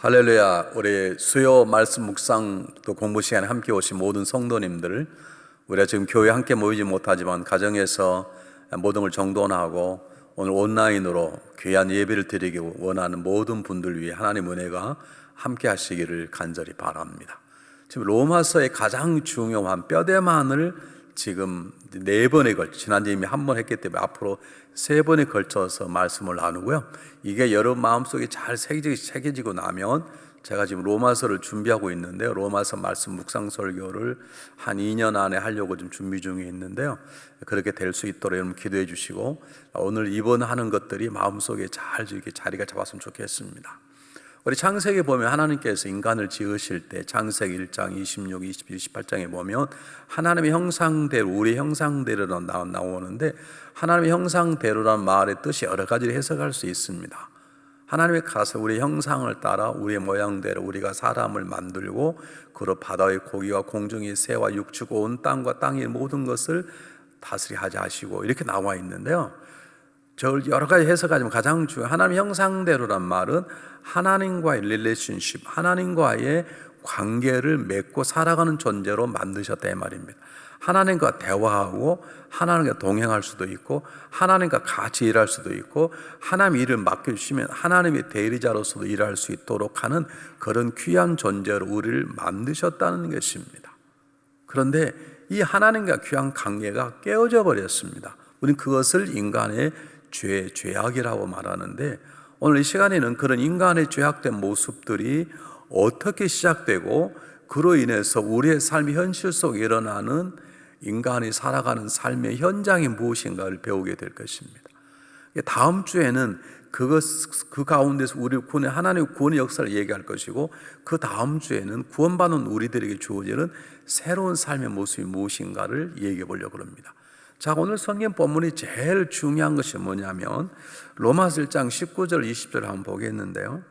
할렐루야. 우리 수요 말씀 묵상 또 공부 시간에 함께 오신 모든 성도님들, 우리가 지금 교회 함께 모이지 못하지만 가정에서 모든 걸 정돈하고 오늘 온라인으로 귀한 예배를 드리기 원하는 모든 분들 위해 하나님 은혜가 함께 하시기를 간절히 바랍니다. 지금 로마서의 가장 중요한 뼈대만을 지금 4번에 걸쳐, 지난주에 이미 한 번 했기 때문에 앞으로 3번에 걸쳐서 말씀을 나누고요. 이게 여러분 마음속에 잘 새겨지고 나면 제가 지금 로마서를 준비하고 있는데요. 로마서 말씀 묵상 설교를 한 2년 안에 하려고 좀 준비 중에 있는데요. 그렇게 될 수 있도록 여러분 기도해 주시고, 오늘 이번 하는 것들이 마음속에 잘 이렇게 자리가 잡았으면 좋겠습니다. 우리 창세기에 보면 하나님께서 인간을 지으실 때 창세기 1장 26, 27, 28장에 보면 하나님의 형상대로, 우리 형상대로 나오는데, 하나님의 형상대로란 말의 뜻이 여러 가지를 해석할 수 있습니다. 하나님의 가서 우리 형상을 따라 우리의 모양대로 우리가 사람을 만들고 그로 바다의 고기와 공중의 새와 육축과 온 땅과 땅의 모든 것을 다스리게 하시고 이렇게 나와 있는데요. 여러 가지 해석하지만 가장 중요한 하나님의 형상대로란 말은 하나님과의 릴레이션십, 하나님과의 관계를 맺고 살아가는 존재로 만드셨다 이 말입니다. 하나님과 대화하고 하나님과 동행할 수도 있고 하나님과 같이 일할 수도 있고 하나님 일을 맡겨주시면 하나님의 대리자로서도 일할 수 있도록 하는 그런 귀한 존재로 우리를 만드셨다는 것입니다. 그런데 이 하나님과 귀한 관계가 깨어져 버렸습니다. 우리는 그것을 인간의 죄악이라고 말하는데, 오늘 이 시간에는 그런 인간의 죄악된 모습들이 어떻게 시작되고 그로 인해서 우리의 삶의 현실 속에 일어나는 인간이 살아가는 삶의 현장이 무엇인가를 배우게 될 것입니다. 다음 주에는 그 가운데서 우리를 구원해 하나님의 구원의 역사를 얘기할 것이고, 그 다음 주에는 구원받은 우리들에게 주어지는 새로운 삶의 모습이 무엇인가를 얘기해 보려고 합니다. 자, 오늘 성경 본문이 제일 중요한 것이 뭐냐면 로마서 1장 19절 20절 한번 보겠는데요.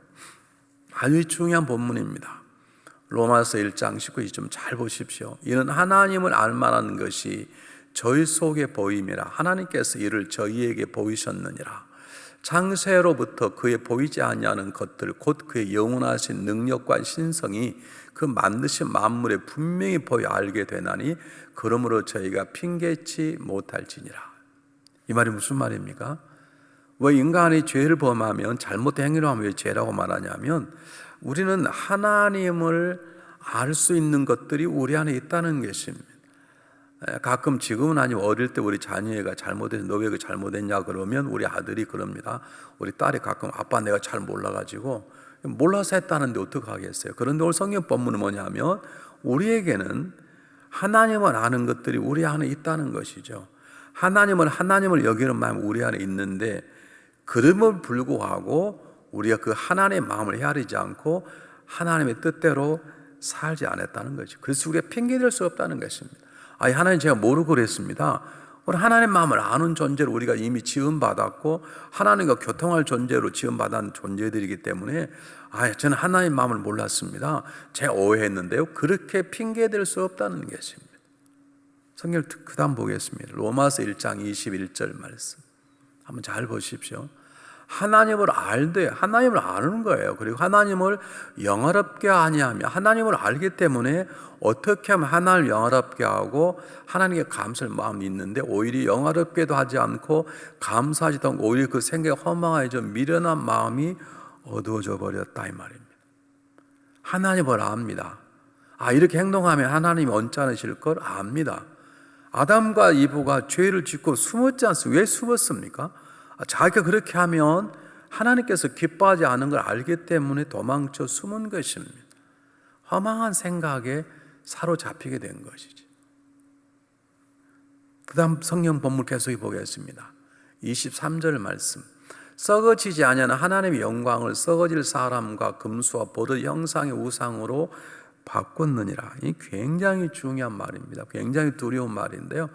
아주 중요한 본문입니다. 로마서 1장 19절 좀 잘 보십시오. 이는 하나님을 알만한 것이 저희 속에 보임이라 하나님께서 이를 저희에게 보이셨느니라. 창세로부터 그의 보이지 아니하는 것들 곧 그의 영원하신 능력과 신성이 그 만드신 만물에 분명히 보여 알게 되나니 그러므로 저희가 핑계치 못할지니라. 이 말이 무슨 말입니까? 왜 인간이 죄를 범하면 잘못된 행위를 하면 왜 죄라고 말하냐면, 우리는 하나님을 알 수 있는 것들이 우리 안에 있다는 것입니다. 가끔 지금은 아니면 어릴 때 우리 자녀가 잘못해서 너 왜 그 잘못했냐 그러면 우리 아들이 그럽니다. 우리 딸이 가끔 아빠 내가 잘 몰라가지고 몰라서 했다는데 어떡하겠어요. 그런데 오늘 성경 본문은 뭐냐면 우리에게는 하나님을 아는 것들이 우리 안에 있다는 것이죠. 하나님을 여기는 마음이 우리 안에 있는데, 그럼을 불구하고 우리가 그 하나님의 마음을 헤아리지 않고 하나님의 뜻대로 살지 않았다는 거죠. 그래서 우리가 핑계댈 수 없다는 것입니다. 하나님 제가 모르고 그랬습니다. 우리 하나님 마음을 아는 존재로 우리가 이미 지음받았고 하나님과 교통할 존재로 지음받은 존재들이기 때문에 저는 하나님 마음을 몰랐습니다. 제가 오해했는데요. 그렇게 핑계댈 수 없다는 것입니다. 성경 그 다음 보겠습니다. 로마서 1장 21절 말씀 한번 잘 보십시오. 하나님을 알되 하나님을 아는 거예요. 그리고 하나님을 영화롭게 아니하며 하나님을 알기 때문에 어떻게 하면 하나님을 영화롭게 하고 하나님께 감사할 마음이 있는데 오히려 영화롭게도 하지 않고 감사하지도 않고 오히려 그 생각이 허망해져 미련한 마음이 어두워져 버렸다 이 말입니다. 하나님을 압니다. 이렇게 행동하면 하나님이 언짢으실 걸 압니다. 아담과 이브가 죄를 짓고 숨었지 않습니까? 왜 숨었습니까? 자기가 그렇게 하면 하나님께서 기뻐하지 않은 걸 알기 때문에 도망쳐 숨은 것입니다. 허망한 생각에 사로잡히게 된 것이지. 그 다음 성경 본문 계속 보겠습니다. 23절 말씀. 썩어지지 아니하는 하나님의 영광을 썩어질 사람과 금수와 보드 형상의 우상으로 바꿨느니라. 이 굉장히 중요한 말입니다. 굉장히 두려운 말인데요.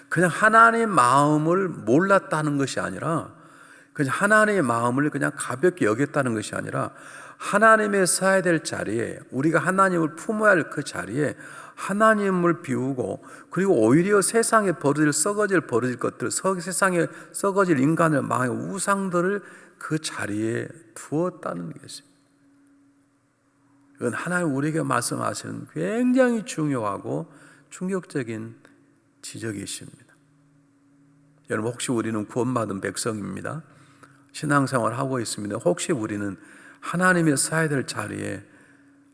그냥 하나님의 마음을 몰랐다는 것이 아니라, 그냥 하나님의 마음을 그냥 가볍게 여겼다는 것이 아니라, 하나님의 서야 될 자리에, 우리가 하나님을 품어야 할 그 자리에 하나님을 비우고, 그리고 오히려 세상에 썩어질 것들, 세상에 썩어질 인간을 망할 우상들을 그 자리에 두었다는 것입니다. 이건 하나님 우리에게 말씀하시는 굉장히 중요하고 충격적인 지적이십니다. 여러분, 혹시 우리는 구원받은 백성입니다. 신앙생활을 하고 있습니다. 혹시 우리는 하나님의 서야 될 자리에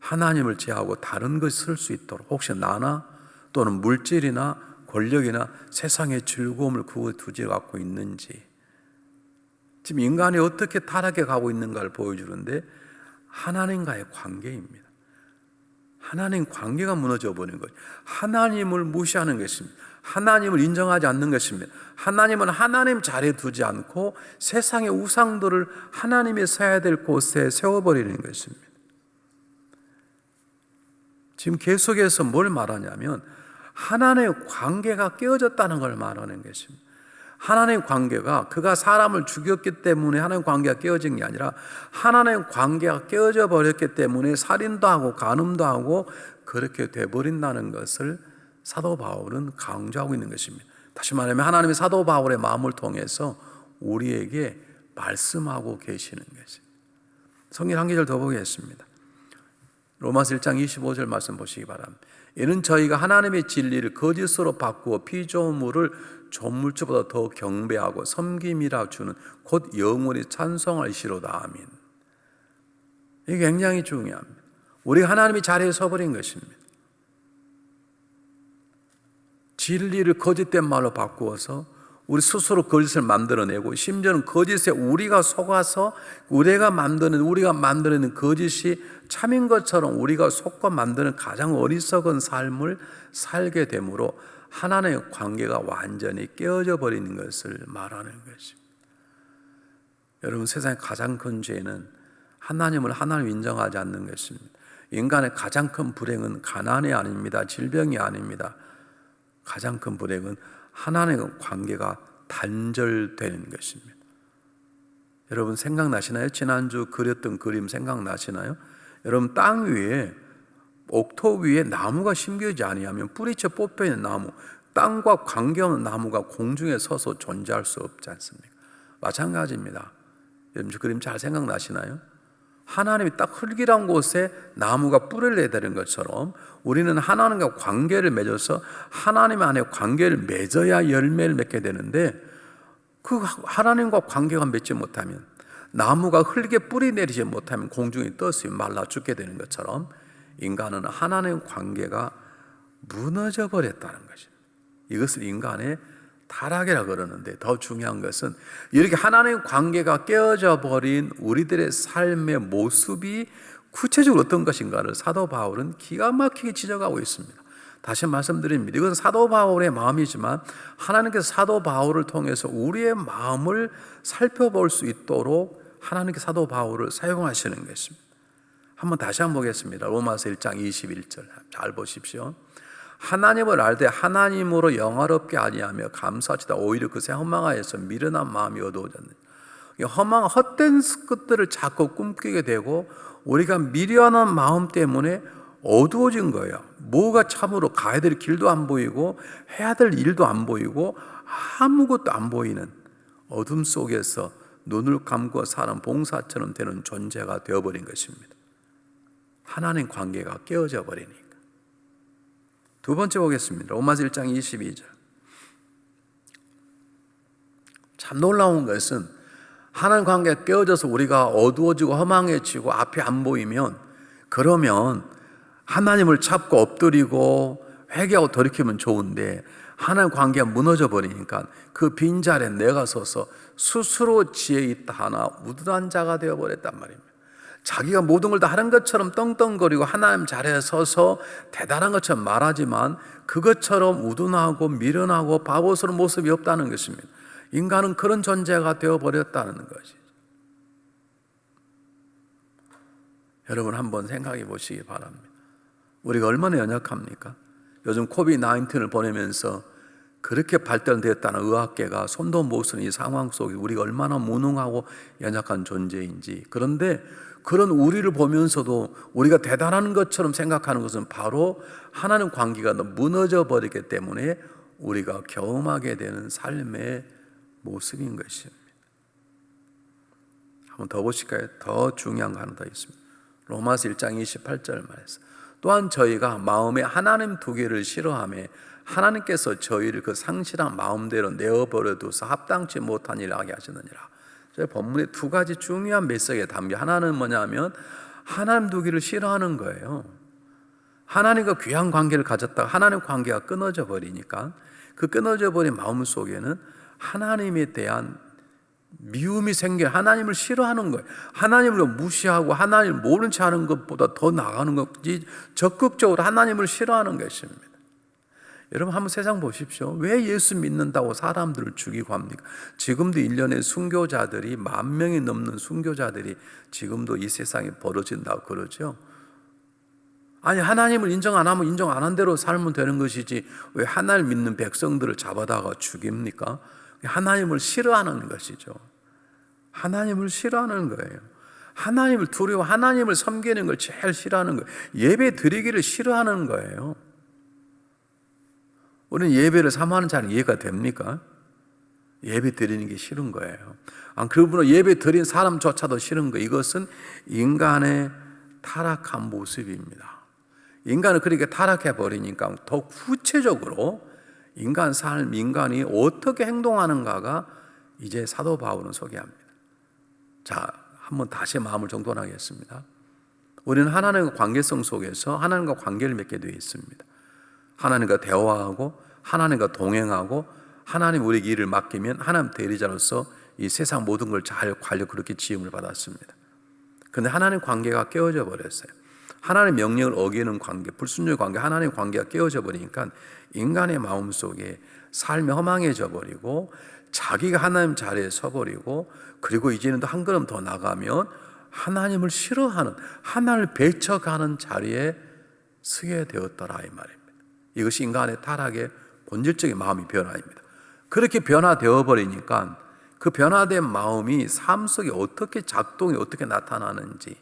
하나님을 제하고 다른 것을 쓸 수 있도록 혹시 나나 또는 물질이나 권력이나 세상의 즐거움을 두지 갖고 있는지, 지금 인간이 어떻게 타락해 가고 있는가를 보여주는데 하나님과의 관계입니다. 하나님 관계가 무너져 버린 거죠. 하나님을 무시하는 것입니다. 하나님을 인정하지 않는 것입니다. 하나님은 하나님 자리에 두지 않고 세상의 우상들을 하나님이 서야 될 곳에 세워버리는 것입니다. 지금 계속해서 뭘 말하냐면 하나님의 관계가 깨어졌다는 걸 말하는 것입니다. 하나님의 관계가, 그가 사람을 죽였기 때문에 하나님의 관계가 깨어진 게 아니라 하나님의 관계가 깨어져 버렸기 때문에 살인도 하고 간음도 하고 그렇게 돼버린다는 것을 사도 바울은 강조하고 있는 것입니다. 다시 말하면 하나님의 사도 바울의 마음을 통해서 우리에게 말씀하고 계시는 것입니다. 성경 한 구절 더 보겠습니다. 로마서 1장 25절 말씀 보시기 바랍니다. 이는 저희가 하나님의 진리를 거짓으로 바꾸어 피조물을 조물주보다 더 경배하고 섬김이라 주는 곧 영원히 찬송하시로다. 아멘. 이게 굉장히 중요합니다. 우리가 하나님의 자리에 서버린 것입니다. 진리를 거짓된 말로 바꾸어서 우리 스스로 거짓을 만들어내고, 심지어는 거짓에 우리가 속아서 우리가 만드는 거짓이 참인 것처럼 우리가 속고 만드는 가장 어리석은 삶을 살게 되므로 하나님의 관계가 완전히 깨어져 버리는 것을 말하는 것입니다. 여러분, 세상의 가장 큰 죄는 하나님을 인정하지 않는 것입니다. 인간의 가장 큰 불행은 가난이 아닙니다. 질병이 아닙니다. 가장 큰 불행은 하나님의 관계가 단절되는 것입니다. 여러분 생각나시나요? 지난주 그렸던 그림 생각나시나요? 여러분, 땅 위에, 옥토 위에 나무가 심겨지지 아니하면 뿌리째 뽑혀 있는 나무, 땅과 관계없는 나무가 공중에 서서 존재할 수 없지 않습니까? 마찬가지입니다. 여러분 그림 잘 생각나시나요? 하나님이 딱 흙이란 곳에 나무가 뿌리를 내야 되는 것처럼 우리는 하나님과 관계를 맺어서 하나님 안에 관계를 맺어야 열매를 맺게 되는데, 그 하나님과 관계가 맺지 못하면, 나무가 흙에 뿌리 내리지 못하면 공중에 떠서 말라 죽게 되는 것처럼 인간은 하나님의 관계가 무너져 버렸다는 것입니다. 이것을 인간의 타락이라고 그러는데, 더 중요한 것은 이렇게 하나님의 관계가 깨어져 버린 우리들의 삶의 모습이 구체적으로 어떤 것인가를 사도 바울은 기가 막히게 지적하고 있습니다. 다시 말씀드립니다. 이건 사도 바울의 마음이지만 하나님께서 사도 바울을 통해서 우리의 마음을 살펴볼 수 있도록 하나님께서 사도 바울을 사용하시는 것입니다. 다시 한번 보겠습니다. 로마서 1장 21절 잘 보십시오. 하나님을 알되 하나님으로 영화롭게 아니하며 감사하시다 오히려 그새 허망하여서 미련한 마음이 어두워졌느니라. 헛된 것들을 자꾸 꿈꾸게 되고 우리가 미련한 마음 때문에 어두워진 거예요. 뭐가 참으로 가야 될 길도 안 보이고 해야 될 일도 안 보이고 아무것도 안 보이는 어둠 속에서 눈을 감고 사는 봉사처럼 되는 존재가 되어버린 것입니다. 하나님 관계가 깨어져 버리니까. 두 번째 보겠습니다. 로마서 1장 22절. 참 놀라운 것은 하나님 관계가 깨어져서 우리가 어두워지고 허망해지고 앞이 안 보이면, 그러면 하나님을 찾고 엎드리고 회개하고 돌이키면 좋은데 하나님 관계가 무너져 버리니까 그 빈자리에 내가 서서 스스로 지혜 있다 하나 우둔한 자가 되어버렸단 말입니다. 자기가 모든 걸 다 하는 것처럼 떵떵거리고 하나님 자리에 서서 대단한 것처럼 말하지만 그것처럼 우둔하고 미련하고 바보스러운 모습이 없다는 것입니다. 인간은 그런 존재가 되어버렸다는 것이죠. 여러분 한번 생각해 보시기 바랍니다. 우리가 얼마나 연약합니까? 요즘 코비드-19을 보내면서 그렇게 발달되었다는 의학계가 손도 못 쓰는 이 상황 속에 우리가 얼마나 무능하고 연약한 존재인지, 그런데 그런 우리를 보면서도 우리가 대단한 것처럼 생각하는 것은 바로 하나님 관계가 무너져 버리기 때문에 우리가 경험하게 되는 삶의 모습인 것입니다. 한번 더 보실까요? 더 중요한 거 하나 더 있습니다. 로마서 1장 28절 말에서 또한 저희가 마음에 하나님 두기를 싫어하며 하나님께서 저희를 그 상실한 마음대로 내어버려 두사 합당치 못한 일을 하게 하시느니라. 저희 본문에 두 가지 중요한 메시지가 담겨. 하나는 뭐냐면 하나님 두기를 싫어하는 거예요. 하나님과 귀한 관계를 가졌다가 하나님 관계가 끊어져 버리니까 그 끊어져 버린 마음 속에는 하나님에 대한 미움이 생겨 하나님을 싫어하는 거예요. 하나님을 무시하고 하나님을 모른 체 하는 것보다 더 나가는 것이 적극적으로 하나님을 싫어하는 것입니다. 여러분 한번 세상 보십시오. 왜 예수 믿는다고 사람들을 죽이고 합니까? 지금도 1년에 순교자들이 10,000명이 넘는 순교자들이 지금도 이 세상에 벌어진다고 그러죠. 아니 하나님을 인정 안 하면 인정 안 한 대로 살면 되는 것이지 왜 하나님 믿는 백성들을 잡아다가 죽입니까? 하나님을 싫어하는 것이죠. 하나님을 싫어하는 거예요. 하나님을 두려워 하나님을 섬기는 걸 제일 싫어하는 거예요. 예배 드리기를 싫어하는 거예요. 우리는 예배를 사모하는 잘 이해가 됩니까? 예배 드리는 게 싫은 거예요. 그분은 예배 드린 사람조차도 싫은 거예요. 이것은 인간의 타락한 모습입니다. 인간은 그렇게 타락해 버리니까 더 구체적으로 인간 삶, 인간이 어떻게 행동하는가가 이제 사도 바울은 소개합니다. 자, 한번 다시 마음을 정돈하겠습니다. 우리는 하나님과 관계성 속에서 하나님과 관계를 맺게 되어 있습니다. 하나님과 대화하고 하나님과 동행하고 하나님 우리에게 일을 맡기면 하나님 대리자로서 이 세상 모든 걸 잘 관리 그렇게 지음을 받았습니다. 그런데 하나님 관계가 깨어져 버렸어요. 하나님 명령을 어기는 관계, 불순종의 관계, 하나님 관계가 깨어져 버리니까 인간의 마음속에 삶이 허망해져 버리고 자기가 하나님 자리에 서버리고 그리고 이제는 또 한 걸음 더 나가면 하나님을 싫어하는 하나님을 배척하는 자리에 서게 되었더라 이 말입니다. 이것이 인간의 타락의 본질적인 마음의 변화입니다. 그렇게 변화되어 버리니까 그 변화된 마음이 삶 속에 어떻게 작동이 어떻게 나타나는지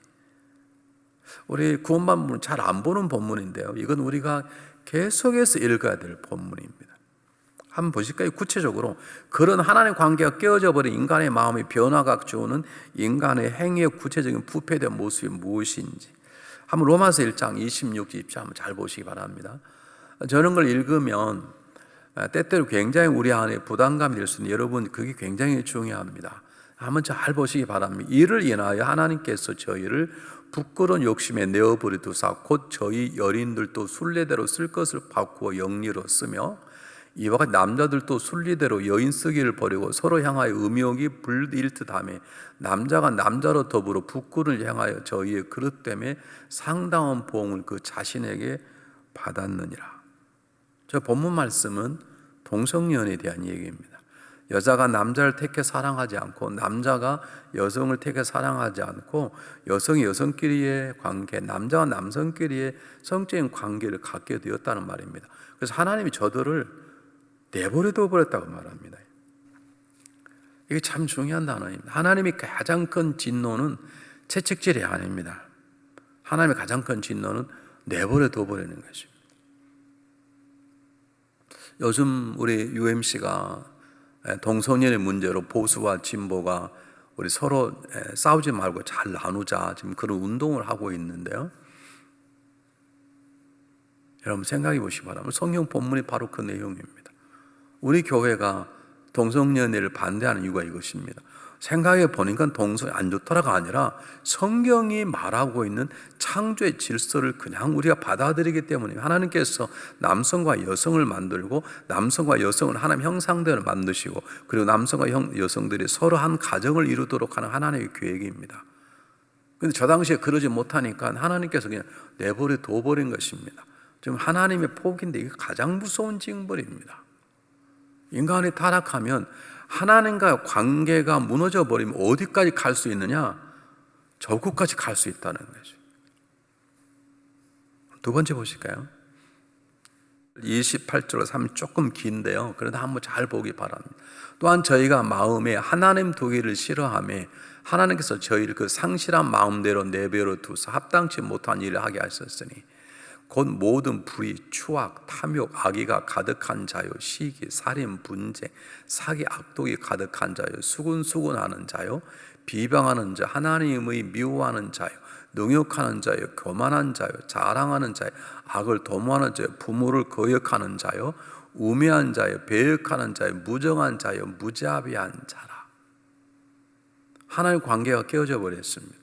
우리 구원받은 잘 안 보는 본문인데요. 이건 우리가 계속해서 읽어야 될 본문입니다. 한번 보실까요? 구체적으로 그런 하나님 관계가 깨어져 버린 인간의 마음의 변화가 주는 인간의 행위의 구체적인 부패된 모습이 무엇인지 한번 로마서 1장 26, 27 한번 잘 보시기 바랍니다. 저런 걸 읽으면 때때로 굉장히 우리 안에 부담감이 될 수 있는 여러분 그게 굉장히 중요합니다. 한번 잘 보시기 바랍니다. 이를 인하여 하나님께서 저희를 부끄러운 욕심에 내어버리두사 곧 저희 여인들도 순례대로 쓸 것을 바꾸어 영리로 쓰며 이와 같이 남자들도 순리대로 여인 쓰기를 버리고 서로 향하여 음욕이 불일듯하며 남자가 남자로 더불어 부끄를 향하여 저희의 그릇 때문에 상당한 보응을 그 자신에게 받았느니라. 저 본문 말씀은 동성연애에 대한 얘기입니다. 여자가 남자를 택해 사랑하지 않고 남자가 여성을 택해 사랑하지 않고 여성이 여성끼리의 관계, 남자와 남성끼리의 성적인 관계를 갖게 되었다는 말입니다. 그래서 하나님이 저들을 내버려둬 버렸다고 말합니다. 이게 참 중요한 단어입니다. 하나님이 가장 큰 진노는 채찍질이 아닙니다. 하나님의 가장 큰 진노는 내버려둬 버리는 것입니다. 요즘 우리 UMC가 동성연애 문제로 보수와 진보가 우리 서로 싸우지 말고 잘 나누자 지금 그런 운동을 하고 있는데요. 여러분 생각해 보시기 바랍니다. 성경 본문이 바로 그 내용입니다. 우리 교회가 동성연애를 반대하는 이유가 이것입니다. 생각해 보니까 동성이 안 좋더라가 아니라 성경이 말하고 있는 창조의 질서를 그냥 우리가 받아들이기 때문에 하나님께서 남성과 여성을 만들고 남성과 여성을 하나님 형상대로 만드시고 그리고 남성과 여성들이 서로 한 가정을 이루도록 하는 하나님의 계획입니다. 그런데 저 당시에 그러지 못하니까 하나님께서 그냥 내버려 둬버린 것입니다. 지금 하나님의 폭인데 이게 가장 무서운 징벌입니다. 인간이 타락하면 하나님과 관계가 무너져 버리면 어디까지 갈 수 있느냐? 저곳까지 갈 수 있다는 거죠. 두 번째 보실까요? 28절로 3 조금 긴데요. 그래도 한번 잘 보기 바랍니다. 또한 저희가 마음에 하나님 두기를 싫어하며 하나님께서 저희를 그 상실한 마음대로 내버려 두사 합당치 못한 일을 하게 하셨으니 곧 모든 불의, 추악, 탐욕, 악의가 가득한 자요, 시기, 살인, 분쟁, 사기, 악독이 가득한 자요, 수군수군하는 자요, 비방하는 자, 하나님의 미워하는 자요, 능욕하는 자요, 교만한 자요, 자랑하는 자요, 악을 도모하는 자요, 부모를 거역하는 자요, 우매한 자요, 배역하는 자요, 무정한 자요, 무자비한 자라. 하나님 관계가 깨어져 버렸습니다.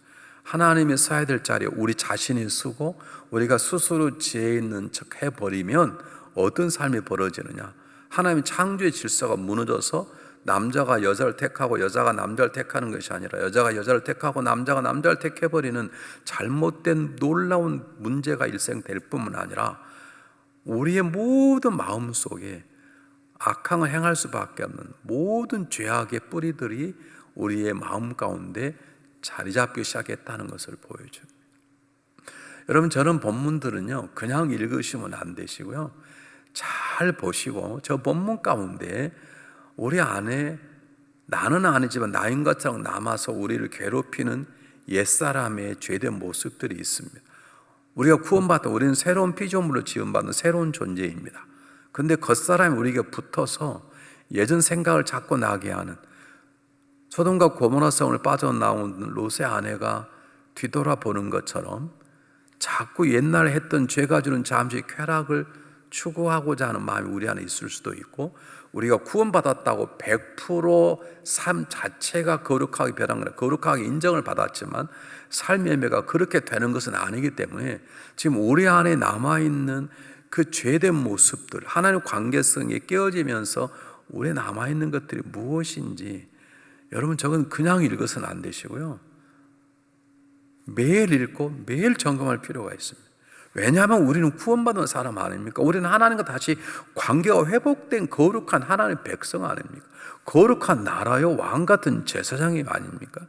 하나님이 써야 될 자리에 우리 자신이 쓰고 우리가 스스로 지혜 있는 척 해버리면 어떤 삶이 벌어지느냐. 하나님의 창조의 질서가 무너져서 남자가 여자를 택하고 여자가 남자를 택하는 것이 아니라 여자가 여자를 택하고 남자가 남자를 택해버리는 잘못된 놀라운 문제가 일생될 뿐만 아니라 우리의 모든 마음 속에 악행을 행할 수밖에 없는 모든 죄악의 뿌리들이 우리의 마음 가운데 자리 잡기 시작했다는 것을 보여줍니다. 여러분, 저런 본문들은요 그냥 읽으시면 안 되시고요, 잘 보시고 저 본문 가운데 우리 안에 나는 아니지만 나인 것처럼 남아서 우리를 괴롭히는 옛사람의 죄된 모습들이 있습니다. 우리가 구원받아 우리는 새로운 피조물로 지음받은 새로운 존재입니다. 그런데 겉사람이 우리에게 붙어서 예전 생각을 자꾸 나게 하는, 소돔과 고모라 성을 빠져나온 롯의 아내가 뒤돌아보는 것처럼 자꾸 옛날에 했던 죄가 주는 잠시 쾌락을 추구하고자 하는 마음이 우리 안에 있을 수도 있고, 우리가 구원받았다고 100% 삶 자체가 거룩하게 변한 거라, 거룩하게 인정을 받았지만 삶의 예배가 그렇게 되는 것은 아니기 때문에 지금 우리 안에 남아있는 그 죄된 모습들, 하나님 관계성이 깨어지면서 우리에 남아있는 것들이 무엇인지, 여러분 저건 그냥 읽어서는 안 되시고요, 매일 읽고 매일 점검할 필요가 있습니다. 왜냐하면 우리는 구원받은 사람 아닙니까? 우리는 하나님과 다시 관계가 회복된 거룩한 하나님의 백성 아닙니까? 거룩한 나라요, 왕 같은 제사장이 아닙니까?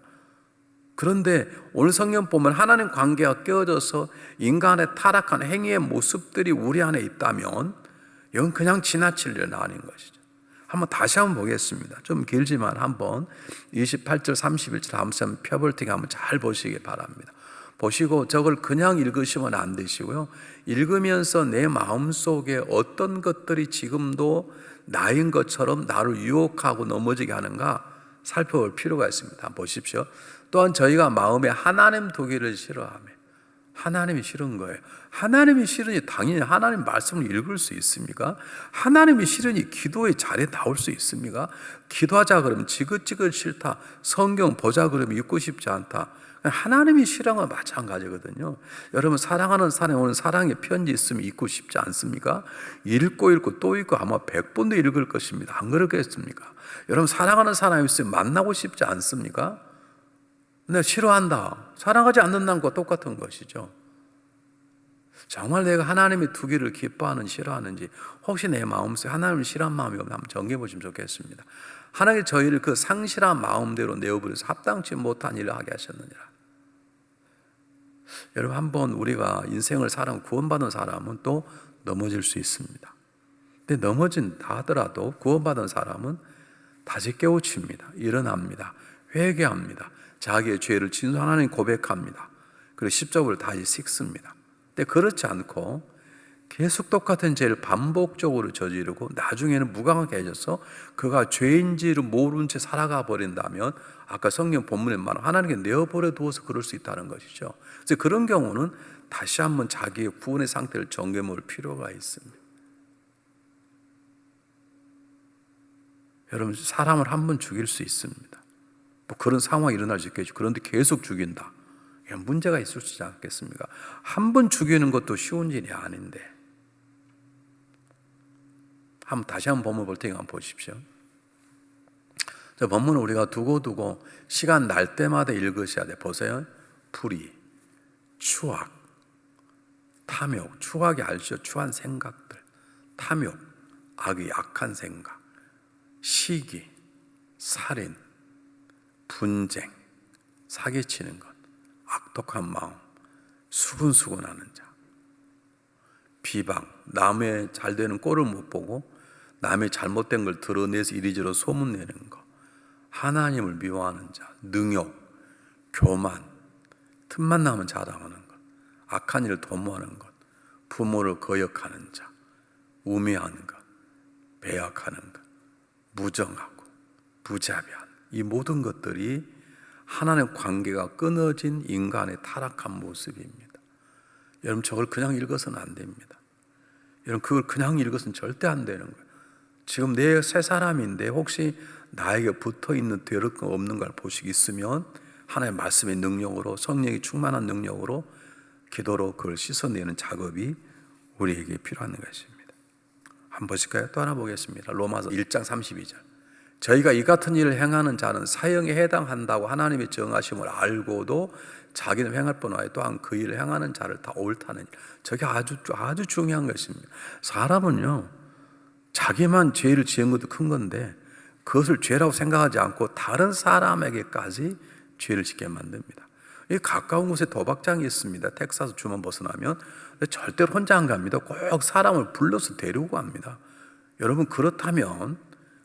그런데 오늘 성경 보면 하나님 관계가 깨어져서 인간의 타락한 행위의 모습들이 우리 안에 있다면 이건 그냥 지나칠 일은 아닌 것이죠. 다시 한번 보겠습니다. 좀 길지만 한번 28절 31절 한번 펴볼테니 한번 잘 보시기 바랍니다. 보시고 저걸 그냥 읽으시면 안 되시고요, 읽으면서 내 마음속에 어떤 것들이 지금도 나인 것처럼 나를 유혹하고 넘어지게 하는가 살펴볼 필요가 있습니다. 한번 보십시오. 또한 저희가 마음에 하나님 두기를 싫어하며, 하나님이 싫은 거예요. 하나님이 싫으니 당연히 하나님 말씀을 읽을 수 있습니까? 하나님이 싫으니 기도의 자리에 나올 수 있습니까? 기도하자 그러면 지긋지긋 싫다, 성경 보자 그러면 읽고 싶지 않다. 하나님이 싫은 건 마찬가지거든요. 여러분, 사랑하는 사람이 오늘 사랑의 편지 있으면 읽고 싶지 않습니까? 읽고 또 읽고 아마 100번도 읽을 것입니다. 안 그렇겠습니까? 여러분, 사랑하는 사람이 있으면 만나고 싶지 않습니까? 근데 싫어한다, 사랑하지 않는다는 것과 똑같은 것이죠. 정말 내가 하나님의 두기를 기뻐하는지 싫어하는지, 혹시 내 마음속에 하나님을 싫어하는 마음이 없나 한번 정리해 보시면 좋겠습니다. 하나님이 저희를 그 상실한 마음대로 내어버려서 합당치 못한 일을 하게 하셨느니라. 여러분, 한번 우리가 인생을 살아 구원받은 사람은 또 넘어질 수 있습니다. 근데 넘어진다 하더라도 구원받은 사람은 다시 깨우칩니다. 일어납니다. 회개합니다. 자기의 죄를 진솔 하나님 고백합니다. 그리고 십자가를 다시 씻습니다. 근데 그렇지 않고 계속 똑같은 죄를 반복적으로 저지르고 나중에는 무감하게 해져서 그가 죄인지를 모른 채 살아가 버린다면, 아까 성경 본문에 말한 하나님께 내어버려 두어서 그럴 수 있다는 것이죠. 그래서 그런 경우는 다시 한번 자기의 구원의 상태를 점검해 볼 필요가 있습니다. 여러분, 사람을 한 번 죽일 수 있습니다. 그런 상황이 일어날 수 있겠죠. 그런데 계속 죽인다, 문제가 있을 수 있지 않겠습니까? 한 번 죽이는 것도 쉬운 일이 아닌데. 다시 한번 본문 볼 테니 한번 보십시오. 저 본문을 우리가 두고두고 시간 날 때마다 읽으셔야 돼. 보세요. 불의, 추악, 탐욕. 추악이 알죠? 추한 생각들. 탐욕, 악의 약한 생각. 시기, 살인, 분쟁, 사기치는 것, 악독한 마음, 수근수근하는 자, 비방, 남의 잘 되는 꼴을 못 보고 남의 잘못된 걸 드러내서 이리저리 소문내는 것, 하나님을 미워하는 자, 능욕, 교만, 틈만 나면 자랑하는 것, 악한 일을 도모하는 것, 부모를 거역하는 자, 우매하는 것, 배역하는 것, 무정하고 부자비한 이 모든 것들이 하나님 관계가 끊어진 인간의 타락한 모습입니다. 여러분 저걸 그냥 읽어서는 안 됩니다. 여러분 그걸 그냥 읽어서는 절대 안 되는 거예요. 지금 내 새 사람인데 혹시 나에게 붙어있는 되는 거 없는 걸 보시기 있으면 하나님의 말씀의 능력으로, 성령이 충만한 능력으로 기도로 그걸 씻어내는 작업이 우리에게 필요한 것입니다. 한번 보실까요? 또 하나 보겠습니다. 로마서 1장 32절. 저희가 이 같은 일을 행하는 자는 사형에 해당한다고 하나님의 정하심을 알고도 자기는 행할 뿐 아니라 또한 그 일을 행하는 자를 다 옳다는 일. 저게 아주 중요한 것입니다. 사람은요, 자기만 죄를 지은 것도 큰 건데 그것을 죄라고 생각하지 않고 다른 사람에게까지 죄를 짓게 만듭니다. 이 가까운 곳에 도박장이 있습니다. 텍사스 주만 벗어나면. 절대로 혼자 안 갑니다. 꼭 사람을 불러서 데리고 갑니다. 여러분 그렇다면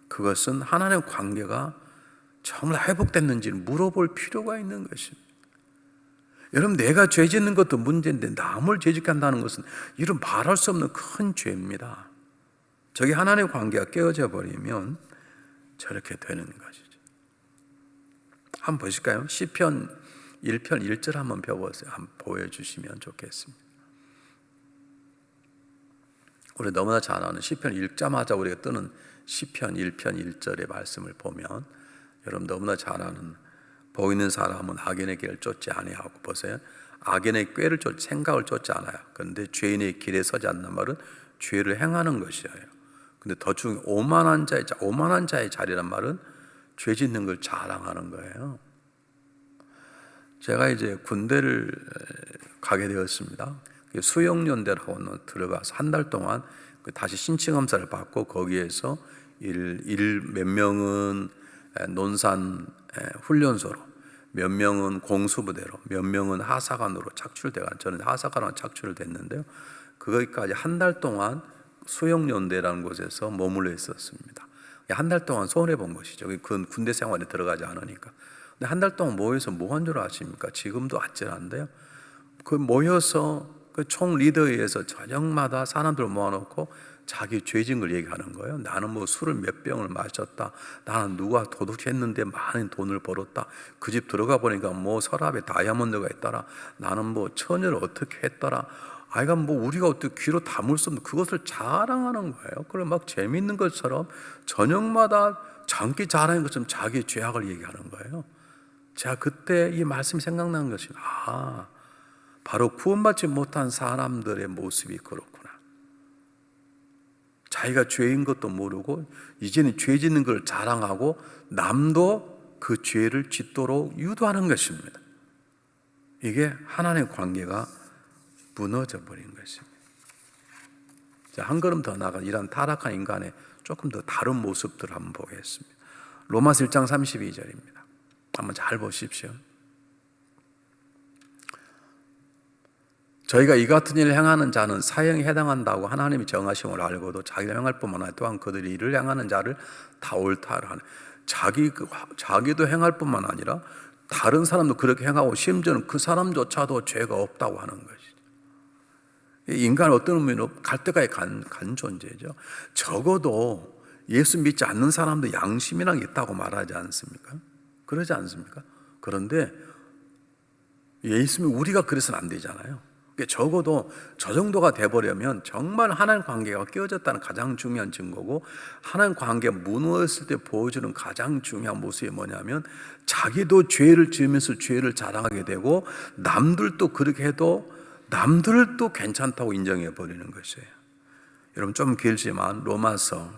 그것은 하나님 관계가 정말 회복됐는지를 물어볼 필요가 있는 것입니다. 여러분 내가 죄 짓는 것도 문제인데 남을 죄짓게 한다는 것은 이런 말할 수 없는 큰 죄입니다. 저게 하나님 관계가 깨어져 버리면 저렇게 되는 것이죠. 한번 보실까요? 시편 1편 1절 한번 펴보세요. 한번 보여주시면 좋겠습니다. 우리 너무나 잘 아는 시편 읽자마자 우리가 뜨는 시편 1편 1절의 말씀을 보면 여러분 너무나 잘 아는 복 있는 사람은 악인의 길을 쫓지 아니하고 보세요. 악인의 꾀를 생각을 쫓지 않아요. 그런데 죄인의 길에 서지 않는 말은 죄를 행하는 것이에요. 근데 더 중요한 오만한 자의 자리란 말은 죄 짓는 걸 자랑하는 거예요. 제가 이제 군대를 가게 되었습니다. 수영연대라고 들어가서 한 달 동안 다시 신체검사를 받고 거기에서 몇 명은 논산 훈련소로, 몇 명은 공수부대로, 몇 명은 하사관으로 착출돼가 저는 하사관으로 착출을 됐는데요. 거기까지 한 달 동안 수영연대라는 곳에서 머물러 있었습니다. 한 달 동안 손해 본 것이죠. 그 군대 생활에 들어가지 않으니까. 근데 한 달 동안 모여서 뭐 한 줄 아십니까? 지금도 아찔한데요. 그 모여서 그 총 리더에 의해서 저녁마다 사람들 모아놓고 자기 죄진 걸 얘기하는 거예요. 나는 뭐 술을 몇 병을 마셨다. 나는 누가 도둑했는데 많은 돈을 벌었다. 그 집 들어가 보니까 뭐 서랍에 다이아몬드가 있더라. 나는 뭐 처녀를 어떻게 했더라. 아이가 뭐 우리가 어떻게 귀로 담을 수 없는 그것을 자랑하는 거예요. 그걸 막 재밌는 것처럼 저녁마다 장기 자랑인 것처럼 자기의 죄악을 얘기하는 거예요. 제가 그때 이 말씀이 생각나는 것이 바로 구원받지 못한 사람들의 모습이 그렇구나. 자기가 죄인 것도 모르고 이제는 죄 짓는 걸 자랑하고 남도 그 죄를 짓도록 유도하는 것입니다. 이게 하나님의 관계가 무너져 버린 것입니다. 자, 한 걸음 더 나가 이런 타락한 인간의 조금 더 다른 모습들을 한번 보겠습니다. 로마서 1장 32절입니다. 한번 잘 보십시오. 저희가 이 같은 일을 행하는 자는 사형에 해당한다고 하나님이 정하심을 알고도 자기가 행할 뿐만 아니라 또한 그들이 이를 행하는 자를 다 옳다라 하는 자기도 행할 뿐만 아니라 다른 사람도 그렇게 행하고 심지어는 그 사람조차도 죄가 없다고 하는 것이죠. 인간은 어떤 의미로 갈 때까지 간 존재죠. 적어도 예수 믿지 않는 사람도 양심이란 게 있다고 말하지 않습니까? 그러지 않습니까? 그런데 예수님이 우리가 그래서는 안 되잖아요. 적어도 저 정도가 돼버리면 정말 하나님 관계가 깨어졌다는 가장 중요한 증거고, 하나님 관계가 무너졌을 때 보여주는 가장 중요한 모습이 뭐냐면 자기도 죄를 지으면서 죄를 자랑하게 되고 남들도 그렇게 해도 남들도 괜찮다고 인정해 버리는 것이에요. 여러분 좀 길지만 로마서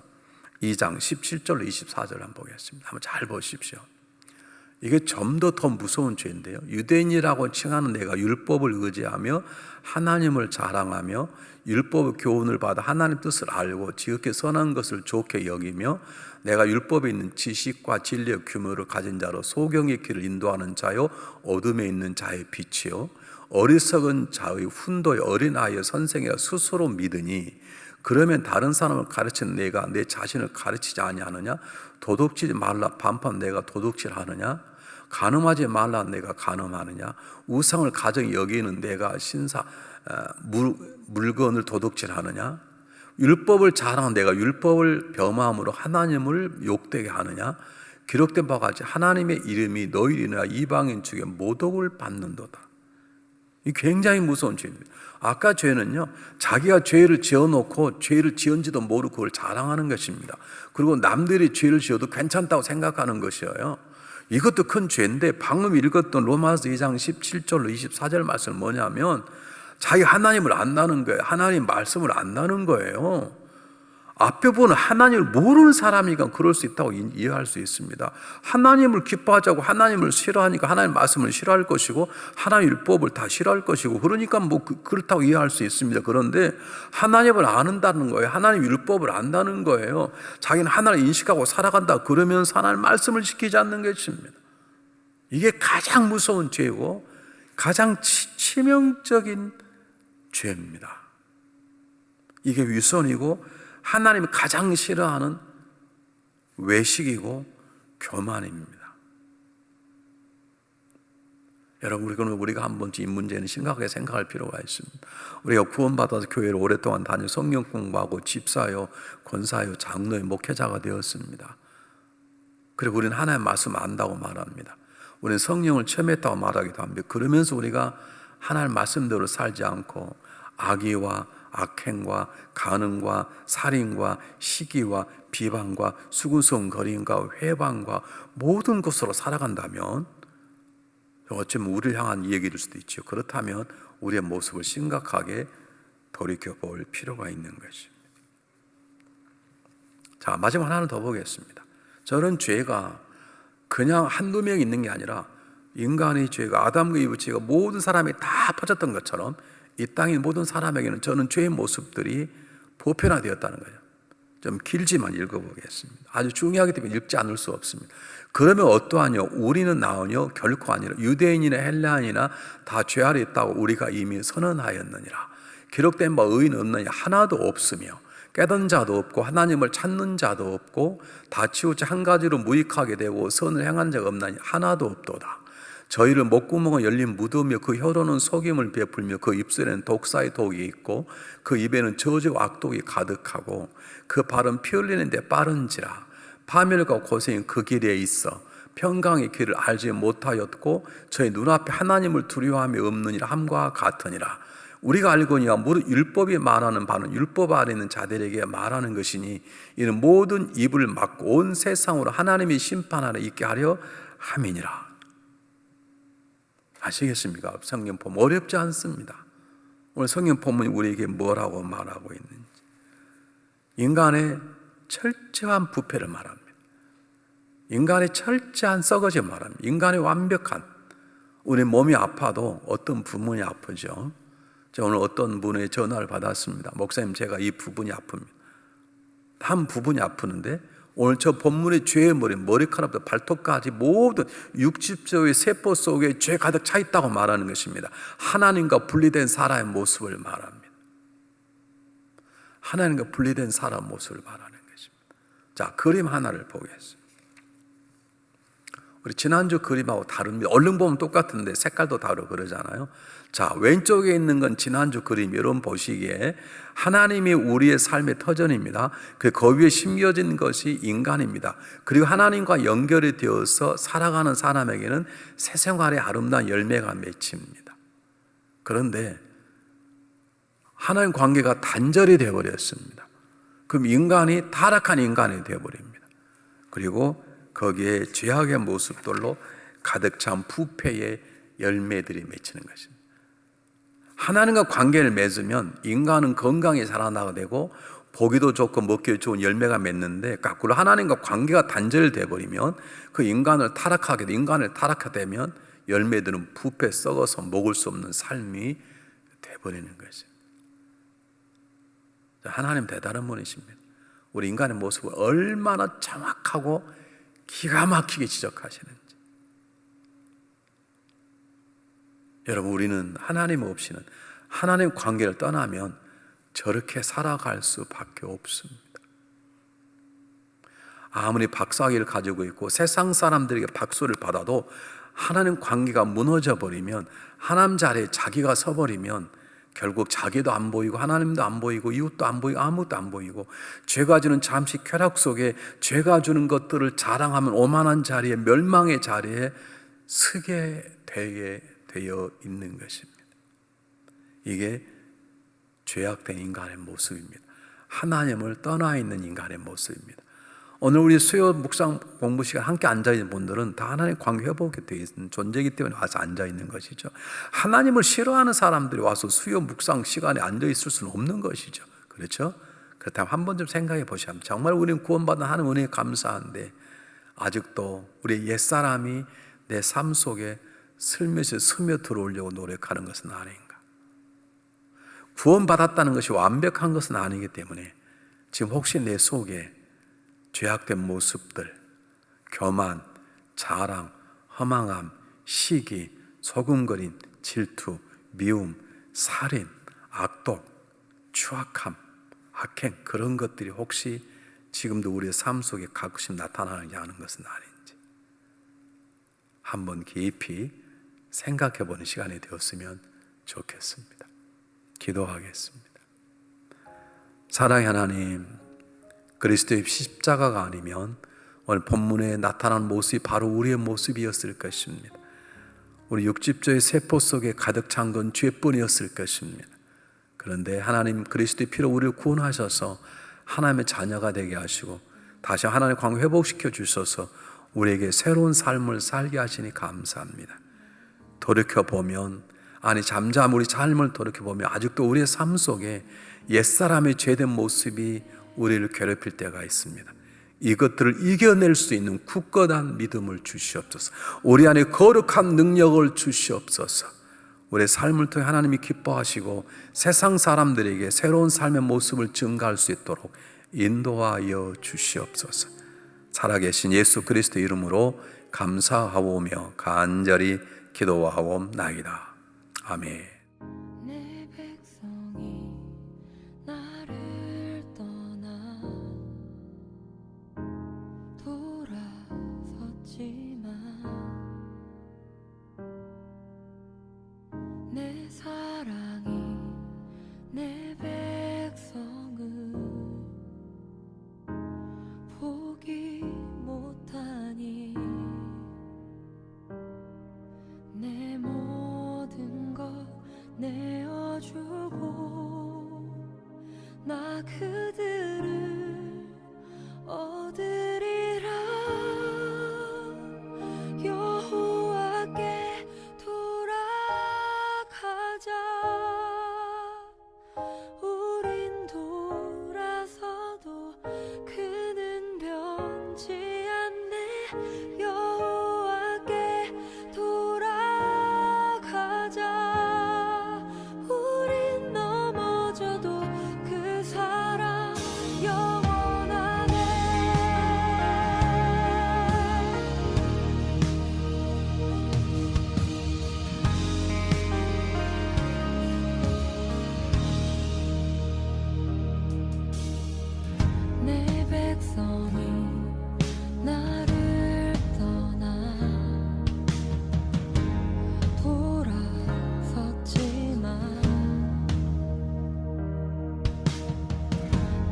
2장 17절 24절 한번 보겠습니다. 한번 잘 보십시오. 이게 좀 더 무서운 죄인데요. 유대인이라고 칭하는 내가 율법을 의지하며 하나님을 자랑하며 율법의 교훈을 받아 하나님 뜻을 알고 지극히 선한 것을 좋게 여기며 내가 율법에 있는 지식과 진리의 규모를 가진 자로 소경의 길을 인도하는 자요 어둠에 있는 자의 빛이요 어리석은 자의 훈도의 어린아이의 선생이라 스스로 믿으니 그러면 다른 사람을 가르치는 내가 내 자신을 가르치지 아니하느냐? 도둑질하지 말라 반판 내가 도둑질하느냐? 간음하지 말라 내가 간음하느냐? 우상을 가정히 여기는 내가 물건을 도둑질하느냐? 율법을 자랑한 내가 율법을 범함으로 하나님을 욕되게 하느냐? 기록된 바와 같이 하나님의 이름이 너희나 이방인 중에 모독을 받는도다. 이 굉장히 무서운 죄입니다. 아까 죄는요, 자기가 죄를 지어놓고 죄를 지은지도 모르고 그걸 자랑하는 것입니다. 그리고 남들이 죄를 지어도 괜찮다고 생각하는 것이에요. 이것도 큰 죄인데, 방금 읽었던 로마서 2장 17절로 24절 말씀은 뭐냐면 자기 하나님을 안다는 거예요. 하나님 말씀을 안다는 거예요. 앞에 보는 하나님을 모르는 사람이니까 그럴 수 있다고 이해할 수 있습니다. 하나님을 기뻐하자고 하나님을 싫어하니까 하나님 말씀을 싫어할 것이고 하나님 율법을 다 싫어할 것이고, 그러니까 그렇다고 이해할 수 있습니다. 그런데 하나님을 아는다는 거예요. 하나님 율법을 안다는 거예요. 자기는 하나님을 인식하고 살아간다 그러면서 하나님 말씀을 지키지 않는 것입니다. 이게 가장 무서운 죄고 가장 치명적인 죄입니다. 이게 위선이고 하나님이 가장 싫어하는 외식이고 교만입니다. 여러분, 우리가 한 번쯤 이 문제는 심각하게 생각할 필요가 있습니다. 우리가 구원받아서 교회를 오랫동안 다니고 성경 공부하고 집사요, 권사요, 장로요, 목회자가 되었습니다. 그리고 우리는 하나님 말씀 안다고 말합니다. 우리는 성령을 체험했다고 말하기도 합니다. 그러면서 우리가 하나님 말씀대로 살지 않고 악의와 악행과 간음과 살인과 시기와 비방과 수구성거림과 회방과 모든 것으로 살아간다면 어쩌면 우리를 향한 얘기일 수도 있죠. 그렇다면 우리의 모습을 심각하게 돌이켜볼 필요가 있는 것입니다. 자, 마지막 하나는 더 보겠습니다. 저런 죄가 그냥 한두 명 있는 게 아니라 인간의 죄가, 아담과 이브 죄가 모든 사람이 다 퍼졌던 것처럼 이 땅의 모든 사람에게는 저는 죄의 모습들이 보편화되었다는 거예요. 좀 길지만 읽어보겠습니다. 아주 중요하기 때문에 읽지 않을 수 없습니다. 그러면 어떠하뇨? 우리는 나으뇨? 결코 아니라 유대인이나 헬라인이나 다 죄 아래 있다고 우리가 이미 선언하였느니라. 기록된 바 의인 없느냐? 하나도 없으며 깨닫는 자도 없고 하나님을 찾는 자도 없고 다 치우쳐 한 가지로 무익하게 되고 선을 행한 자가 없나니 하나도 없도다. 저희를 목구멍은 열린 무덤이며 그 혀로는 속임을 베풀며 그 입술에는 독사의 독이 있고 그 입에는 저주와 악독이 가득하고 그 발은 피 흘리는 데 빠른지라. 파멸과 고생이 그 길에 있어 평강의 길을 알지 못하였고 저희 눈앞에 하나님을 두려워함이 없느니라 함과 같으니라. 우리가 알거니와 무릇 율법이 말하는 바는 율법 아래 있는 자들에게 말하는 것이니 이는 모든 입을 막고 온 세상으로 하나님이 심판하러 있게 하려 함이니라. 아시겠습니까? 성경 보면 어렵지 않습니다. 오늘 성경 본문이 우리에게 뭐라고 말하고 있는지, 인간의 철저한 부패를 말합니다. 인간의 철저한 썩어짐을 말합니다. 인간의 완벽한, 우리 몸이 아파도 어떤 부분이 아프죠. 제가 오늘 어떤 분의 전화를 받았습니다. 목사님, 제가 이 부분이 아픕니다. 한 부분이 아프는데 오늘 저 본문의 죄의 머리카락부터 발톱까지 모든 60조의 세포 속에 죄 가득 차 있다고 말하는 것입니다. 하나님과 분리된 사람의 모습을 말합니다. 하나님과 분리된 사람 모습을 말하는 것입니다. 자, 그림 하나를 보겠습니다. 우리 지난주 그림하고 다릅니다. 얼른 보면 똑같은데 색깔도 다르고 그러잖아요. 자, 왼쪽에 있는 건 지난주 그림, 여러분 보시기에 하나님이 우리의 삶의 터전입니다. 그 위에 심겨진 것이 인간입니다. 그리고 하나님과 연결이 되어서 살아가는 사람에게는 새 생활의 아름다운 열매가 맺힙니다. 그런데 하나님 관계가 단절이 되어버렸습니다. 그럼 인간이 타락한 인간이 되어버립니다. 그리고 거기에 죄악의 모습들로 가득 찬 부패의 열매들이 맺히는 것입니다. 하나님과 관계를 맺으면 인간은 건강히 자라나게 되고 보기도 좋고 먹기도 좋은 열매가 맺는데, 거꾸로 하나님과 관계가 단절되어 버리면 그 인간을 타락하게 되면 열매들은 부패 썩어서 먹을 수 없는 삶이 되어버리는 것입니다. 하나님 대단한 분이십니다. 우리 인간의 모습을 얼마나 정확하고 기가 막히게 지적하시는지. 여러분, 우리는 하나님 없이는, 하나님 관계를 떠나면 저렇게 살아갈 수밖에 없습니다. 아무리 박사학위를 가지고 있고 세상 사람들에게 박수를 받아도 하나님 관계가 무너져 버리면, 하나님 자리에 자기가 서버리면 결국 자기도 안 보이고 하나님도 안 보이고 이웃도 안 보이고 아무것도 안 보이고 죄가 주는 잠시 쾌락 속에 죄가 주는 것들을 자랑하면 오만한 자리에 멸망의 자리에 서게 되어 있는 것입니다. 이게 죄악된 인간의 모습입니다. 하나님을 떠나 있는 인간의 모습입니다. 오늘 우리 수요 묵상 공부 시간 함께 앉아있는 분들은 다 하나님 관계 회복이 되어 있는 존재이기 때문에 와서 앉아있는 것이죠. 하나님을 싫어하는 사람들이 와서 수요 묵상 시간에 앉아있을 수는 없는 것이죠. 그렇죠? 그렇다면 한 번 좀 생각해 보시면 정말 우리는 구원받은 하나님 은혜에 감사한데 아직도 우리 옛사람이 내 삶 속에 슬며시 스며 들어오려고 노력하는 것은 아닌가? 구원받았다는 것이 완벽한 것은 아니기 때문에 지금 혹시 내 속에 죄악된 모습들, 교만, 자랑, 허망함, 시기, 소금거림, 질투, 미움, 살인, 악독, 추악함, 악행 그런 것들이 혹시 지금도 우리의 삶 속에 가끔씩 나타나느냐 하는 것은 아닌지 한번 깊이 생각해 보는 시간이 되었으면 좋겠습니다. 기도하겠습니다. 사랑의 하나님, 그리스도의 십자가가 아니면 오늘 본문에 나타난 모습이 바로 우리의 모습이었을 것입니다. 우리 육집조의 세포 속에 가득 찬 건 죄뿐이었을 것입니다. 그런데 하나님 그리스도의 피로 우리를 구원하셔서 하나님의 자녀가 되게 하시고 다시 하나님의 관계 회복시켜 주셔서 우리에게 새로운 삶을 살게 하시니 감사합니다. 돌이켜보면 잠잠 우리 삶을 돌이켜보면 아직도 우리의 삶 속에 옛사람의 죄된 모습이 우리를 괴롭힐 때가 있습니다. 이것들을 이겨낼 수 있는 굳건한 믿음을 주시옵소서. 우리 안에 거룩한 능력을 주시옵소서. 우리의 삶을 통해 하나님이 기뻐하시고 세상 사람들에게 새로운 삶의 모습을 증가할 수 있도록 인도하여 주시옵소서. 살아계신 예수 그리스도 이름으로 감사하오며 간절히 기도하옵나이다. 아멘.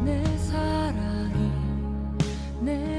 내 사랑이 내